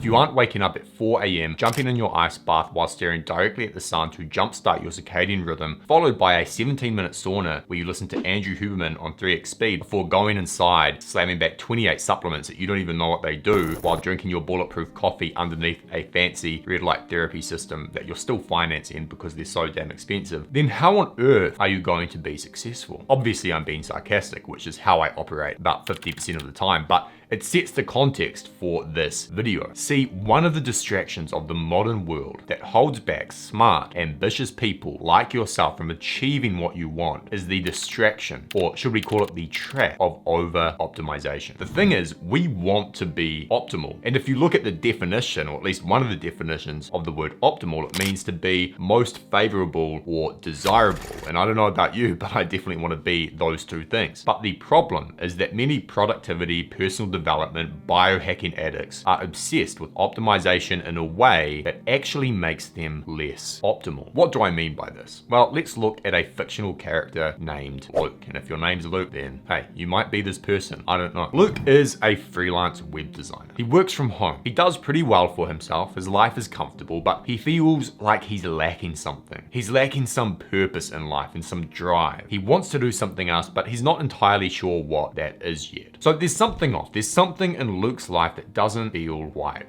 If you aren't waking up at 4 a.m., jumping in your ice bath while staring directly at the sun to jumpstart your circadian rhythm, followed by a 17-minute sauna where you listen to Andrew Huberman on 3x speed before going inside, slamming back 28 supplements that you don't even know what they do while drinking your bulletproof coffee underneath a fancy red light therapy system that you're still financing because they're so damn expensive, then how on earth are you going to be successful? Obviously, I'm being sarcastic, which is how I operate about 50% of the time, but it sets the context for this video. See, one of the distractions of the modern world that holds back smart, ambitious people like yourself from achieving what you want is the distraction, or should we call it the trap, of over-optimization. The thing is, we want to be optimal. And if you look at the definition, or at least one of the definitions of the word optimal, it means to be most favorable or desirable. And I don't know about you, but I definitely want to be those two things. But the problem is that many productivity, personal development, biohacking addicts are obsessed with optimization in a way that actually makes them less optimal. What do I mean by this? Well, let's look at a fictional character named Luke. And if your name's Luke, then hey, you might be this person. I don't know. Luke is a freelance web designer. He works from home. He does pretty well for himself. His life is comfortable, but he feels like he's lacking something. He's lacking some purpose in life and some drive. He wants to do something else, but he's not entirely sure what that is yet. So there's something off. There's something in Luke's life that doesn't feel right.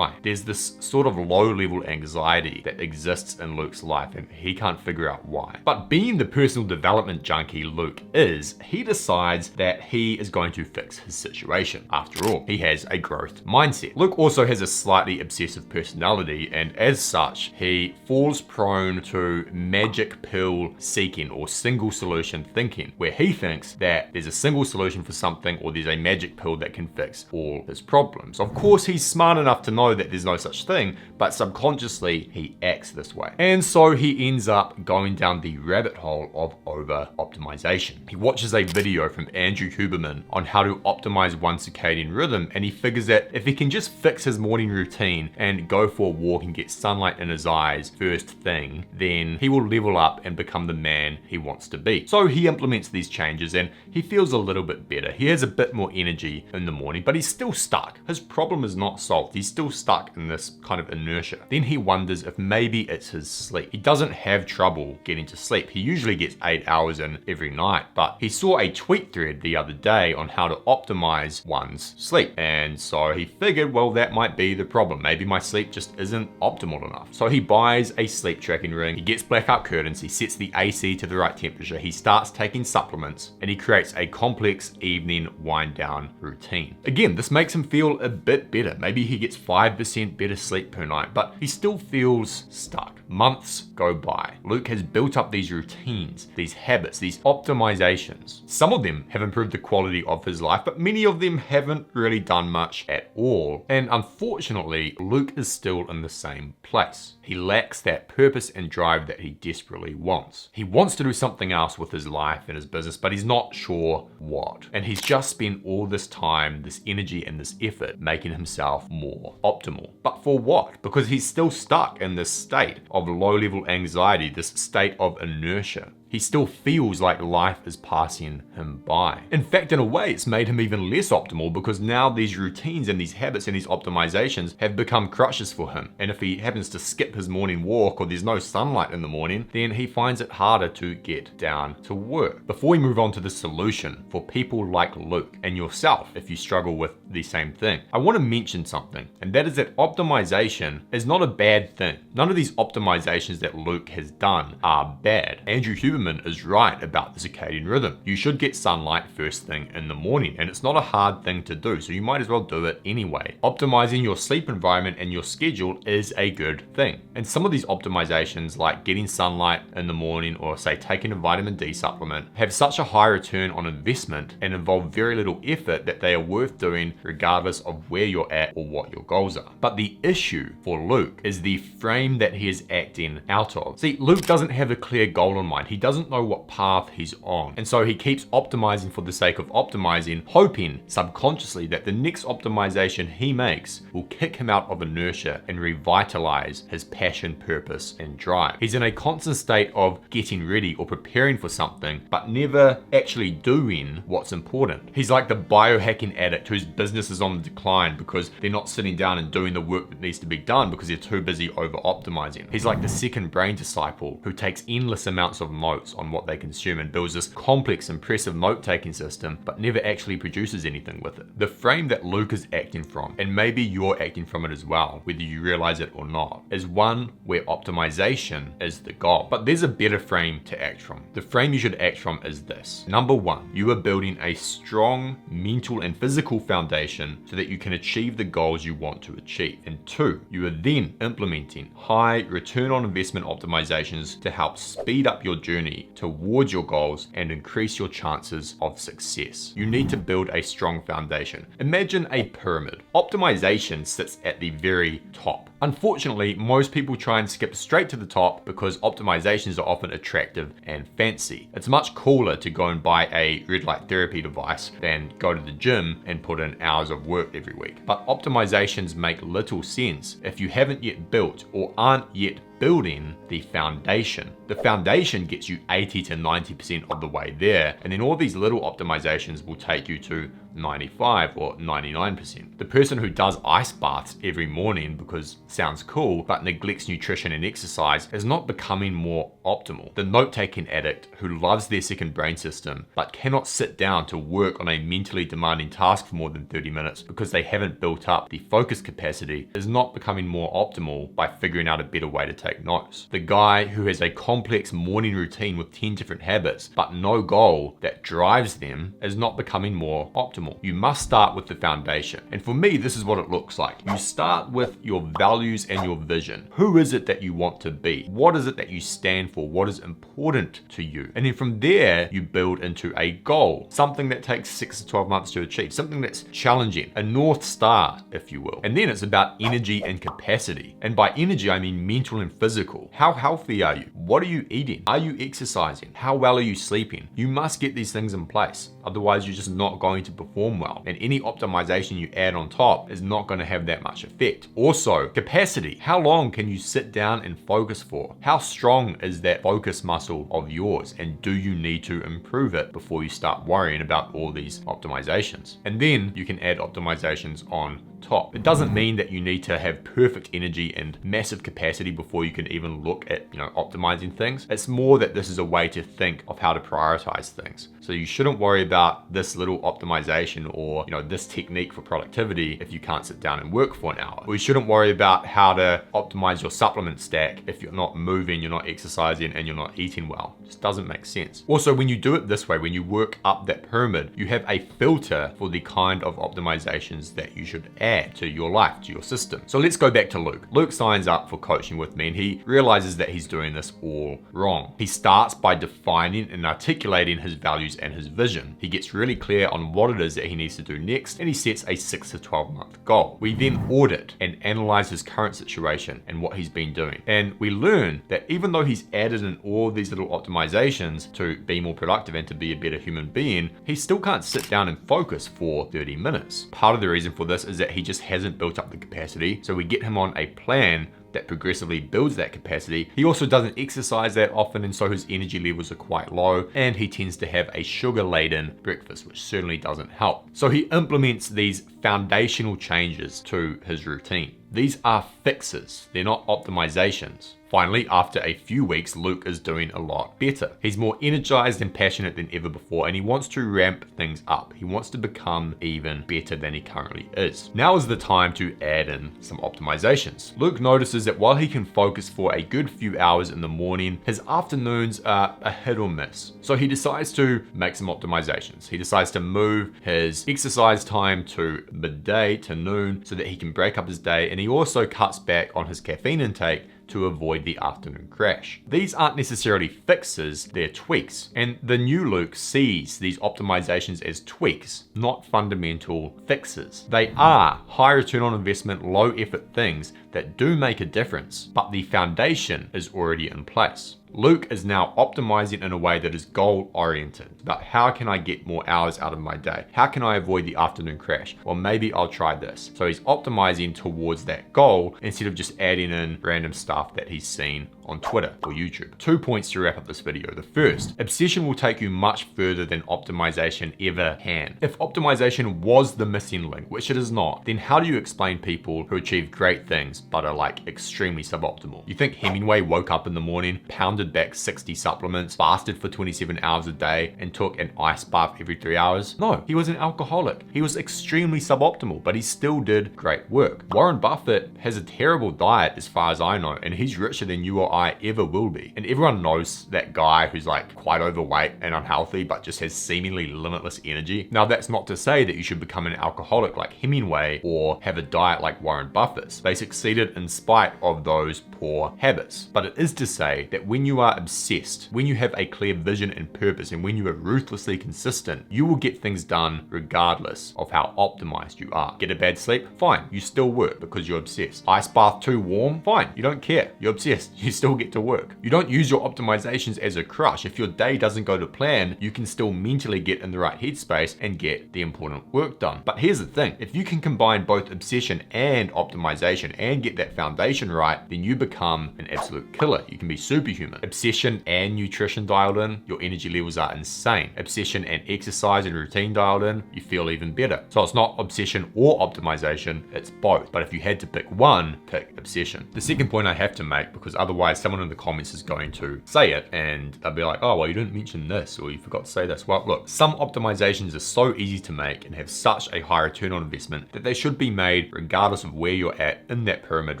There's this sort of low-level anxiety that exists in Luke's life and he can't figure out why. But being the personal development junkie Luke is, he decides that he is going to fix his situation. After all, he has a growth mindset. Luke also has a slightly obsessive personality, and as such, he falls prone to magic pill seeking or single solution thinking, where he thinks that there's a single solution for something or there's a magic pill that can fix all his problems. Of course, he's smart enough to know that there's no such thing, but subconsciously he acts this way. And so he ends up going down the rabbit hole of over-optimization. He watches a video from Andrew Huberman on how to optimize one's circadian rhythm, and he figures that if he can just fix his morning routine and go for a walk and get sunlight in his eyes first thing, then he will level up and become the man he wants to be. So he implements these changes and he feels a little bit better. He has a bit more energy in the morning, but he's still stuck. His problem is not solved. He's still stuck in this kind of inertia. Then he wonders if maybe it's his sleep. He doesn't have trouble getting to sleep. He usually gets 8 hours in every night, but he saw a tweet thread the other day on how to optimize one's sleep. And so he figured, well, that might be the problem. Maybe my sleep just isn't optimal enough. So he buys a sleep tracking ring, he gets blackout curtains, he sets the AC to the right temperature, he starts taking supplements, and he creates a complex evening wind down routine. Again, this makes him feel a bit better. Maybe he gets 5% better sleep per night, but he still feels stuck. Months go by. Luke has built up these routines, these habits, these optimizations. Some of them have improved the quality of his life, but many of them haven't really done much at all. And unfortunately, Luke is still in the same place. He lacks that purpose and drive that he desperately wants. He wants to do something else with his life and his business, but he's not sure what. And he's just spent all this time, this energy, and this effort making himself more optimal. But for what? Because he's still stuck in this state of low-level anxiety, this state of inertia. He still feels like life is passing him by. In fact, in a way, it's made him even less optimal because now these routines and these habits and these optimizations have become crutches for him. And if he happens to skip his morning walk or there's no sunlight in the morning, then he finds it harder to get down to work. Before we move on to the solution for people like Luke and yourself, if you struggle with the same thing, I want to mention something, and that is that optimization is not a bad thing. None of these optimizations that Luke has done are bad. Andrew Huberman is right about the circadian rhythm. You should get sunlight first thing in the morning, and it's not a hard thing to do, so you might as well do it anyway. Optimizing your sleep environment and your schedule is a good thing. And some of these optimizations, like getting sunlight in the morning or say taking a vitamin D supplement, have such a high return on investment and involve very little effort that they are worth doing regardless of where you're at or what your goals are. But the issue for Luke is the frame that he is acting out of. See, Luke doesn't have a clear goal in mind. He doesn't doesn't know what path he's on. And so he keeps optimizing for the sake of optimizing, hoping subconsciously that the next optimization he makes will kick him out of inertia and revitalize his passion, purpose, and drive. He's in a constant state of getting ready or preparing for something, but never actually doing what's important. He's like the biohacking addict whose business is on the decline because they're not sitting down and doing the work that needs to be done because they're too busy over-optimizing. He's like the second brain disciple who takes endless amounts of notes on what they consume and builds this complex, impressive note-taking system, but never actually produces anything with it. The frame that Luke is acting from, and maybe you're acting from it as well, whether you realize it or not, is one where optimization is the goal. But there's a better frame to act from. The frame you should act from is this. Number one, you are building a strong mental and physical foundation so that you can achieve the goals you want to achieve. And two, you are then implementing high return on investment optimizations to help speed up your journey towards your goals and increase your chances of success. You need to build a strong foundation. Imagine a pyramid. Optimization sits at the very top. Unfortunately, most people try and skip straight to the top because optimizations are often attractive and fancy. It's much cooler to go and buy a red light therapy device than go to the gym and put in hours of work every week. But optimizations make little sense if you haven't yet built or aren't yet building the foundation. The foundation gets you 80 to 90% of the way there, and then all these little optimizations will take you to 95 or 99%. The person who does ice baths every morning because it sounds cool but neglects nutrition and exercise is not becoming more optimal. The note-taking addict who loves their second brain system but cannot sit down to work on a mentally demanding task for more than 30 minutes because they haven't built up the focus capacity is not becoming more optimal by figuring out a better way to take notes. The guy who has a complex morning routine with 10 different habits but no goal that drives them is not becoming more optimal. You must start with the foundation. And for me, this is what it looks like. You start with your values and your vision. Who is it that you want to be? What is it that you stand for? What is important to you? And then from there, you build into a goal, something that takes 6 to 12 months to achieve, something that's challenging, a North Star, if you will. And then it's about energy and capacity. And by energy, I mean mental and physical. How healthy are you? What are you eating? Are you exercising? How well are you sleeping? You must get these things in place. Otherwise, you're just not going to perform well. And any optimization you add on top is not going to have that much effect. Also, capacity. How long can you sit down and focus for? How strong is that focus muscle of yours? And do you need to improve it before you start worrying about all these optimizations? And then you can add optimizations on top. It doesn't mean that you need to have perfect energy and massive capacity before you can even look at, optimizing things. It's more that this is a way to think of how to prioritize things. So you shouldn't worry about this little optimization or, this technique for productivity if you can't sit down and work for an hour. Or you shouldn't worry about how to optimize your supplement stack if you're not moving, you're not exercising, and you're not eating well. It just doesn't make sense. Also, when you do it this way, when you work up that pyramid, you have a filter for the kind of optimizations that you should add to your life, to your system. So let's go back to Luke. Luke signs up for coaching with me and he realizes that he's doing this all wrong. He starts by defining and articulating his values and his vision. He gets really clear on what it is that he needs to do next and he sets a 6 to 12 month goal. We then audit and analyze his current situation and what he's been doing. And we learn that even though he's added in all these little optimizations to be more productive and to be a better human being, he still can't sit down and focus for 30 minutes. Part of the reason for this is that he just hasn't built up the capacity. So we get him on a plan that progressively builds that capacity. He also doesn't exercise that often, and so his energy levels are quite low, and he tends to have a sugar-laden breakfast, which certainly doesn't help. So he implements these foundational changes to his routine. These are fixes, they're not optimizations. Finally, after a few weeks, Luke is doing a lot better. He's more energized and passionate than ever before, and he wants to ramp things up. He wants to become even better than he currently is. Now is the time to add in some optimizations. Luke notices that while he can focus for a good few hours in the morning, his afternoons are a hit or miss. So he decides to make some optimizations. He decides to move his exercise time to midday to noon so that he can break up his day, and he also cuts back on his caffeine intake to avoid the afternoon crash. These aren't necessarily fixes, they're tweaks. And the new Luke sees these optimizations as tweaks, not fundamental fixes. They are high return on investment, low effort things that do make a difference, but the foundation is already in place. Luke is now optimizing in a way that is goal oriented. It's about how can I get more hours out of my day? How can I avoid the afternoon crash? Well, maybe I'll try this. So he's optimizing towards that goal instead of just adding in random stuff that he's seen on Twitter or YouTube. 2 points to wrap up this video. The first, obsession will take you much further than optimization ever can. If optimization was the missing link, which it is not, then how do you explain people who achieve great things but are like extremely suboptimal? You think Hemingway woke up in the morning, pounded back 60 supplements, fasted for 27 hours a day, and took an ice bath every 3 hours? No, he was an alcoholic. He was extremely suboptimal, but he still did great work. Warren Buffett has a terrible diet as far as I know, and he's richer than you or I ever will be. And everyone knows that guy who's like quite overweight and unhealthy, but just has seemingly limitless energy. Now, that's not to say that you should become an alcoholic like Hemingway or have a diet like Warren Buffett's. They succeeded in spite of those poor habits. But it is to say that when you are obsessed, when you have a clear vision and purpose, and when you are ruthlessly consistent, you will get things done regardless of how optimized you are. Get a bad sleep? Fine, you still work because you're obsessed. Ice bath too warm? Fine, you don't care. You're obsessed. You still get to work. You don't use your optimizations as a crush. If your day doesn't go to plan, you can still mentally get in the right headspace and get the important work done. But here's the thing, if you can combine both obsession and optimization and get that foundation right, then you become an absolute killer. You can be superhuman. Obsession and nutrition dialed in, your energy levels are insane. Obsession and exercise and routine dialed in, you feel even better. So it's not obsession or optimization, it's both. But if you had to pick one, pick obsession. The second point I have to make, because otherwise someone in the comments is going to say it and they'll be like, oh, well, you didn't mention this or you forgot to say this. Well, look, some optimizations are so easy to make and have such a high return on investment that they should be made regardless of where you're at in that pyramid,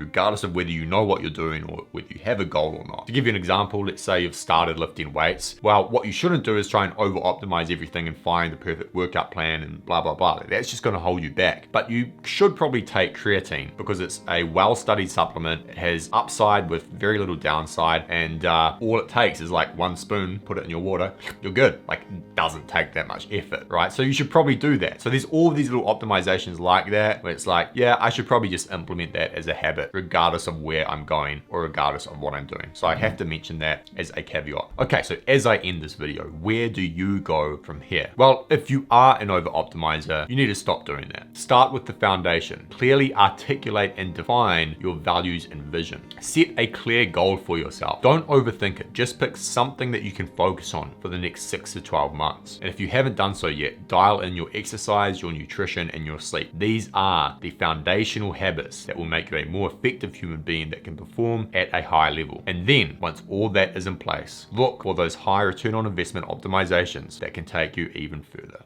regardless of whether you know what you're doing or whether you have a goal or not. To give you an example, let's say you've started lifting weights. Well, what you shouldn't do is try and over optimize everything and find the perfect workout plan and blah, blah, blah. That's just going to hold you back. But you should probably take creatine because it's a well-studied supplement. It has upside with very little downside, and all it takes is like 1 spoon, put it in your water, you're good. Like, it doesn't take that much effort, right? So you should probably do that. So there's all these little optimizations like that where it's like, yeah, I should probably just implement that as a habit regardless of where I'm going or regardless of what I'm doing. So I have to mention that as a caveat. Okay, so as I end this video, where do you go from here? Well, if you are an over optimizer, you need to stop doing that. Start with the foundation. Clearly articulate and define your values and vision. Set a clear goal for yourself. Don't overthink it. Just pick something that you can focus on for the next 6 to 12 months. And if you haven't done so yet, dial in your exercise, your nutrition, and your sleep. These are the foundational habits that will make you a more effective human being that can perform at a high level. And then, once all that is in place, look for those high return on investment optimizations that can take you even further.